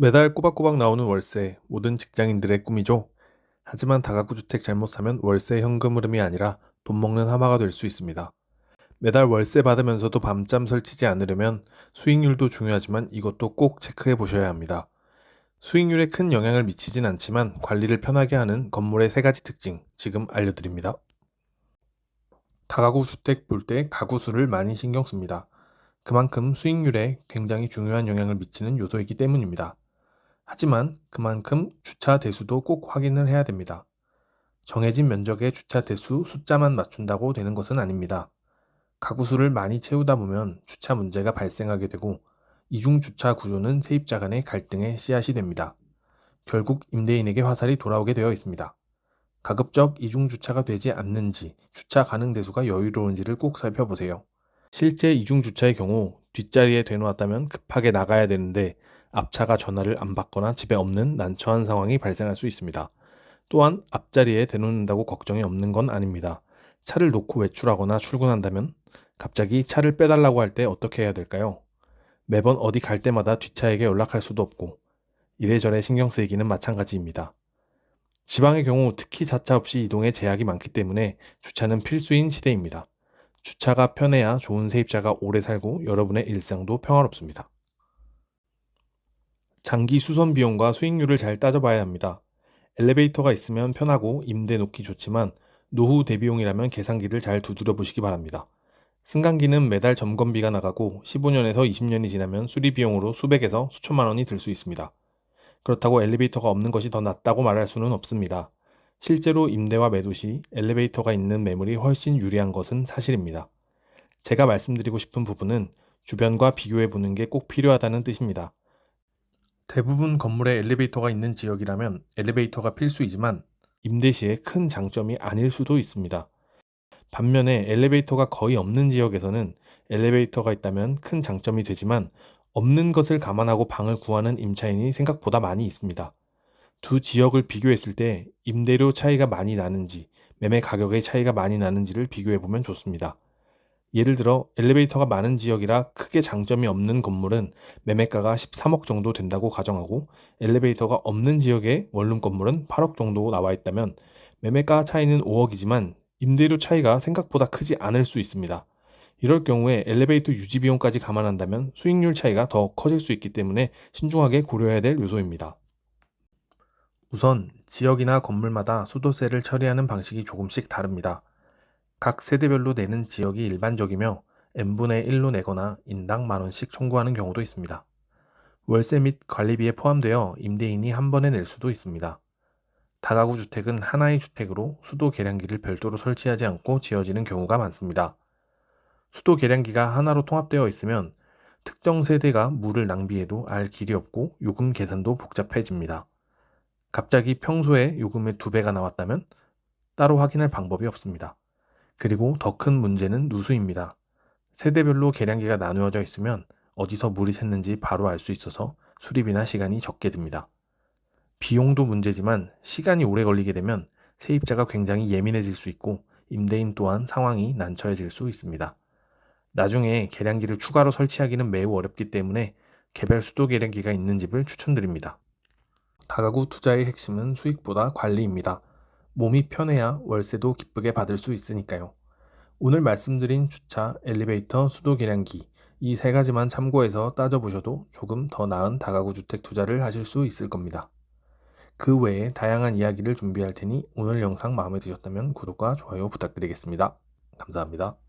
매달 꼬박꼬박 나오는 월세, 모든 직장인들의 꿈이죠. 하지만 다가구 주택 잘못 사면 월세 현금 흐름이 아니라 돈 먹는 하마가 될 수 있습니다. 매달 월세 받으면서도 밤잠 설치지 않으려면 수익률도 중요하지만 이것도 꼭 체크해 보셔야 합니다. 수익률에 큰 영향을 미치진 않지만 관리를 편하게 하는 건물의 세 가지 특징, 지금 알려드립니다. 다가구 주택 볼 때 가구 수를 많이 신경 씁니다. 그만큼 수익률에 굉장히 중요한 영향을 미치는 요소이기 때문입니다. 하지만 그만큼 주차 대수도 꼭 확인을 해야 됩니다. 정해진 면적의 주차 대수 숫자만 맞춘다고 되는 것은 아닙니다. 가구 수를 많이 채우다 보면 주차 문제가 발생하게 되고 이중 주차 구조는 세입자 간의 갈등의 씨앗이 됩니다. 결국 임대인에게 화살이 돌아오게 되어 있습니다. 가급적 이중 주차가 되지 않는지, 주차 가능 대수가 여유로운지를 꼭 살펴보세요. 실제 이중 주차의 경우 뒷자리에 대놓았다면 급하게 나가야 되는데 앞차가 전화를 안 받거나 집에 없는 난처한 상황이 발생할 수 있습니다. 또한 앞자리에 대놓는다고 걱정이 없는 건 아닙니다. 차를 놓고 외출하거나 출근한다면 갑자기 차를 빼달라고 할 때 어떻게 해야 될까요? 매번 어디 갈 때마다 뒷차에게 연락할 수도 없고 이래저래 신경 쓰이기는 마찬가지입니다. 지방의 경우 특히 자차 없이 이동에 제약이 많기 때문에 주차는 필수인 시대입니다. 주차가 편해야 좋은 세입자가 오래 살고 여러분의 일상도 평화롭습니다. 장기 수선 비용과 수익률을 잘 따져봐야 합니다. 엘리베이터가 있으면 편하고 임대 놓기 좋지만 노후 대비용이라면 계산기를 잘 두드려 보시기 바랍니다. 승강기는 매달 점검비가 나가고 15년에서 20년이 지나면 수리 비용으로 수백에서 수천만 원이 들 수 있습니다. 그렇다고 엘리베이터가 없는 것이 더 낫다고 말할 수는 없습니다. 실제로 임대와 매도 시 엘리베이터가 있는 매물이 훨씬 유리한 것은 사실입니다. 제가 말씀드리고 싶은 부분은 주변과 비교해 보는 게 꼭 필요하다는 뜻입니다. 대부분 건물에 엘리베이터가 있는 지역이라면 엘리베이터가 필수이지만 임대 시에 큰 장점이 아닐 수도 있습니다. 반면에 엘리베이터가 거의 없는 지역에서는 엘리베이터가 있다면 큰 장점이 되지만 없는 것을 감안하고 방을 구하는 임차인이 생각보다 많이 있습니다. 두 지역을 비교했을 때 임대료 차이가 많이 나는지, 매매 가격의 차이가 많이 나는지를 비교해 보면 좋습니다. 예를 들어 엘리베이터가 많은 지역이라 크게 장점이 없는 건물은 매매가가 13억 정도 된다고 가정하고 엘리베이터가 없는 지역의 원룸 건물은 8억 정도 나와 있다면 매매가 차이는 5억이지만 임대료 차이가 생각보다 크지 않을 수 있습니다. 이럴 경우에 엘리베이터 유지 비용까지 감안한다면 수익률 차이가 더 커질 수 있기 때문에 신중하게 고려해야 될 요소입니다. 우선 지역이나 건물마다 수도세를 처리하는 방식이 조금씩 다릅니다. 각 세대별로 내는 지역이 일반적이며 n분의 1로 내거나 인당 만원씩 청구하는 경우도 있습니다. 월세 및 관리비에 포함되어 임대인이 한 번에 낼 수도 있습니다. 다가구 주택은 하나의 주택으로 수도 계량기를 별도로 설치하지 않고 지어지는 경우가 많습니다. 수도 계량기가 하나로 통합되어 있으면 특정 세대가 물을 낭비해도 알 길이 없고 요금 계산도 복잡해집니다. 갑자기 평소에 요금의 2배가 나왔다면 따로 확인할 방법이 없습니다. 그리고 더 큰 문제는 누수입니다. 세대별로 계량기가 나누어져 있으면 어디서 물이 샜는지 바로 알 수 있어서 수리비나 시간이 적게 듭니다. 비용도 문제지만 시간이 오래 걸리게 되면 세입자가 굉장히 예민해질 수 있고 임대인 또한 상황이 난처해질 수 있습니다. 나중에 계량기를 추가로 설치하기는 매우 어렵기 때문에 개별 수도 계량기가 있는 집을 추천드립니다. 다가구 투자의 핵심은 수익보다 관리입니다. 몸이 편해야 월세도 기쁘게 받을 수 있으니까요. 오늘 말씀드린 주차, 엘리베이터, 수도 계량기 이 세 가지만 참고해서 따져보셔도 조금 더 나은 다가구 주택 투자를 하실 수 있을 겁니다. 그 외에 다양한 이야기를 준비할 테니 오늘 영상 마음에 드셨다면 구독과 좋아요 부탁드리겠습니다. 감사합니다.